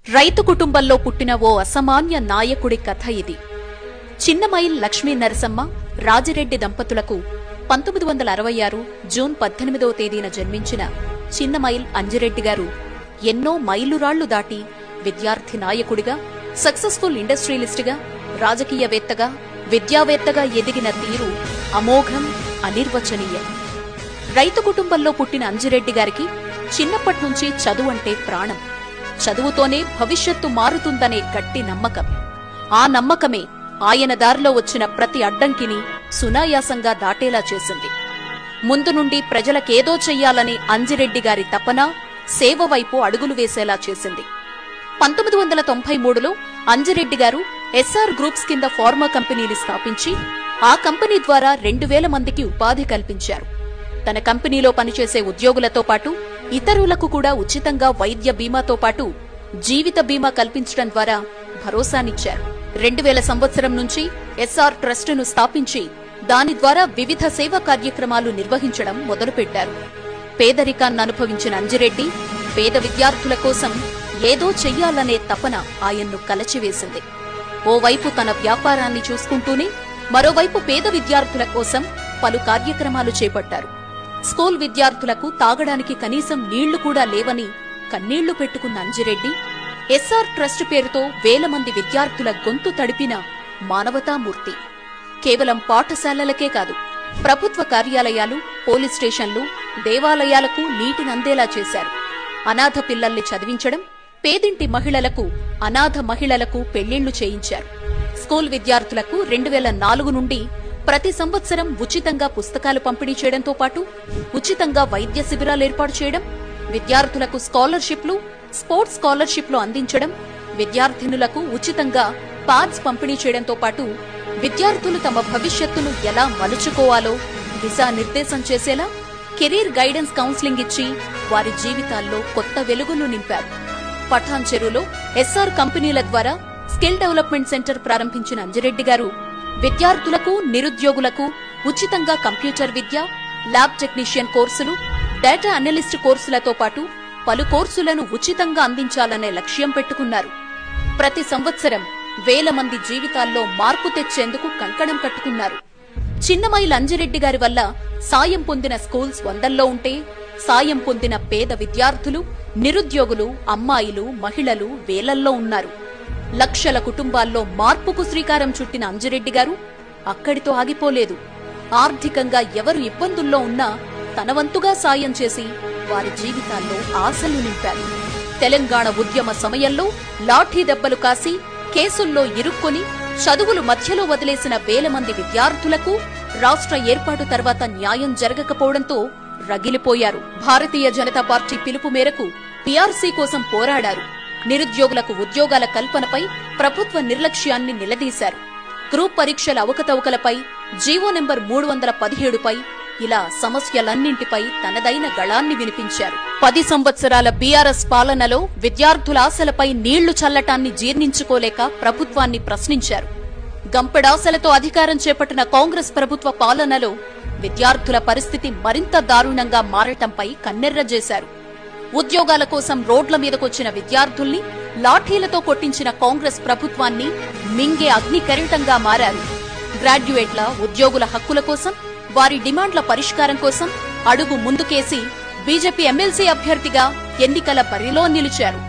రైతు కుటుంబంలో పుట్టిన ఓ అసామాన్య నాయకుడి కథ ఇది. చిన్నమైల్ లక్ష్మీ నరసమ్మ, రాజిరెడ్డి దంపతులకు 1966 జూన్ 18వ తేదీన జన్మించిన చిన్నమైల్ అంజిరెడ్డి గారు ఎన్నో మైలురాళ్లు దాటి విద్యార్థి నాయకుడిగా, సక్సెస్ఫుల్ ఇండస్ట్రియలిస్టుగా, రాజకీయవేత్తగా, విద్యావేత్తగా ఎదిగిన తీరు అమోఘం, అనిర్వచనీయం. రైతు కుటుంబంలో పుట్టిన అంజిరెడ్డి గారికి చిన్నప్పట్నుంచి చదువంటే ప్రాణం. చదువుతోనే భవిష్యత్తు మారుతుందనే గట్టి నమ్మకం. ఆ నమ్మకమే ఆయన దారిలో వచ్చిన ప్రతి అడ్డంకిని సునాయాసంగా దాటేలా చేసింది. ముందు నుండి ప్రజలకేదో చెయ్యాలనే అంజిరెడ్డి గారి తపన సేవ వైపు అడుగులు వేసేలా చేసింది. 1993లో అంజిరెడ్డి గారు ఎస్ఆర్ గ్రూప్స్ కింద ఫార్మా కంపెనీని స్థాపించి ఆ కంపెనీ ద్వారా 2000 మందికి ఉపాధి కల్పించారు. తన కంపెనీలో పనిచేసే ఉద్యోగులతో పాటు ఇతరులకు కూడా ఉచితంగా వైద్య బీమాతో పాటు జీవిత బీమా కల్పించడం ద్వారా భరోసానిచ్చారు. 2000 సంవత్సరం నుంచి ఎస్ఆర్ ట్రస్టును స్థాపించి దాని ద్వారా వివిధ సేవా కార్యక్రమాలు నిర్వహించడం మొదలుపెట్టారు. పేదరికాన్ని అనుభవించిన అంజిరెడ్డి పేద విద్యార్థుల కోసం ఏదో చెయ్యాలనే తపన ఆయన్ను కలచివేసింది. ఓవైపు తన వ్యాపారాన్ని చూసుకుంటూనే మరోవైపు పేద విద్యార్థుల కోసం పలు కార్యక్రమాలు చేపట్టారు. స్కూల్ విద్యార్థులకు తాగడానికి కనీసం నీళ్లు కూడా లేవని కన్నీళ్లు పెట్టుకున్న అంజిరెడ్డి ఎస్ఆర్ ట్రస్ట్ పేరుతో 1000 మంది విద్యార్థుల గొంతు తడిపిన మానవతామూర్తి. కేవలం పాఠశాలలకే కాదు, ప్రభుత్వ కార్యాలయాలు, పోలీస్ స్టేషన్లు, దేవాలయాలకు నీటినందేలా చేశారు. అనాథ పిల్లల్ని చదివించడం, పేదింటి మహిళలకు, అనాథ మహిళలకు పెళ్లిళ్లు చేయించారు. స్కూల్ విద్యార్థులకు 2004 నుండి ప్రతి సంవత్సరం ఉచితంగా పుస్తకాలు పంపిణీ చేయడంతో పాటు ఉచితంగా వైద్య శిబిరాలు ఏర్పాటు చేయడం, విద్యార్థులకు స్కాలర్షిప్లు, స్పోర్ట్స్ స్కాలర్షిప్లు అందించడం, విద్యార్థినులకు ఉచితంగా పాడ్స్ పంపిణీ చేయడంతో పాటు విద్యార్థులు తమ భవిష్యత్తును ఎలా మలుచుకోవాలో దిశానిర్దేశం చేసేలా కెరీర్ గైడెన్స్ కౌన్సిలింగ్ ఇచ్చి వారి జీవితాల్లో కొత్త వెలుగులు నింపారు. పఠాన్ చెరువులో ఎస్ఆర్ కంపెనీల ద్వారా స్కిల్ డెవలప్మెంట్ సెంటర్ ప్రారంభించిన అంజిరెడ్డి గారు విద్యార్థులకు, నిరుద్యోగులకు ఉచితంగా కంప్యూటర్ విద్య, ల్యాబ్ టెక్నీషియన్ కోర్సులు, డేటా అనలిస్ట్ కోర్సులతో పాటు పలు కోర్సులను ఉచితంగా అందించాలనే లక్ష్యం పెట్టుకున్నారు. ప్రతి సంవత్సరం 1000 మంది జీవితాల్లో మార్పు తెచ్చేందుకు కంకణం కట్టుకున్నారు. చిన్నమైల్ అంజిరెడ్డి గారి వల్ల సాయం పొందిన స్కూల్స్ 100ల్లో ఉంటే సాయం పొందిన పేద విద్యార్థులు, నిరుద్యోగులు, అమ్మాయిలు, మహిళలు వేలల్లో ఉన్నారు. లక్షల కుటుంబాల్లో మార్పుకు శ్రీకారం చుట్టిన అంజిరెడ్డి గారు అక్కడితో ఆగిపోలేదు. ఆర్థికంగా ఎవరు ఇబ్బందుల్లో ఉన్నా తన వంతుగా సాయం చేసి వారి జీవితాల్లో ఆశలు నింపారు. తెలంగాణ ఉద్యమ సమయంలో లాఠీ దెబ్బలు కాసి కేసుల్లో ఇరుక్కొని చదువులు మధ్యలో వదిలేసిన 1000 మంది విద్యార్థులకు రాష్ట్ర ఏర్పాటు తర్వాత న్యాయం జరగకపోవడంతో రగిలిపోయారు. భారతీయ జనతా పార్టీ పిలుపు మేరకు పీఆర్సీ కోసం పోరాడారు. నిరుద్యోగులకు ఉద్యోగాల కల్పనపై ప్రభుత్వ నిర్లక్ష్యాన్ని నిలదీశారు. గ్రూప్ పరీక్షల అవకతవకలపై, జీవో నెంబర్ 317పై ఇలా సమస్యలన్నింటిపై తనదైన గళాన్ని వినిపించారు. 10 సంవత్సరాల బీఆర్ఎస్ పాలనలో విద్యార్థుల ఆశలపై నీళ్లు చల్లటాన్ని జీర్ణించుకోలేక ప్రభుత్వాన్ని ప్రశ్నించారు. గంపెడాశలతో అధికారం చేపట్టిన కాంగ్రెస్ ప్రభుత్వ పాలనలో విద్యార్థుల పరిస్థితి మరింత దారుణంగా మారటంపై కన్నెర్రజేశారు. ఉద్యోగాల కోసం రోడ్ల మీదకొచ్చిన విద్యార్థుల్ని లాఠీలతో కొట్టించిన కాంగ్రెస్ ప్రభుత్వాన్ని మింగే అగ్నికరీటంగా మారారు. గ్రాడ్యుయేట్ల, ఉద్యోగుల హక్కుల కోసం, వారి డిమాండ్ల పరిష్కారం కోసం అడుగు ముందుకేసి బీజేపీ ఎమ్మెల్సీ అభ్యర్థిగా ఎన్నికల బరిలో నిలిచారు.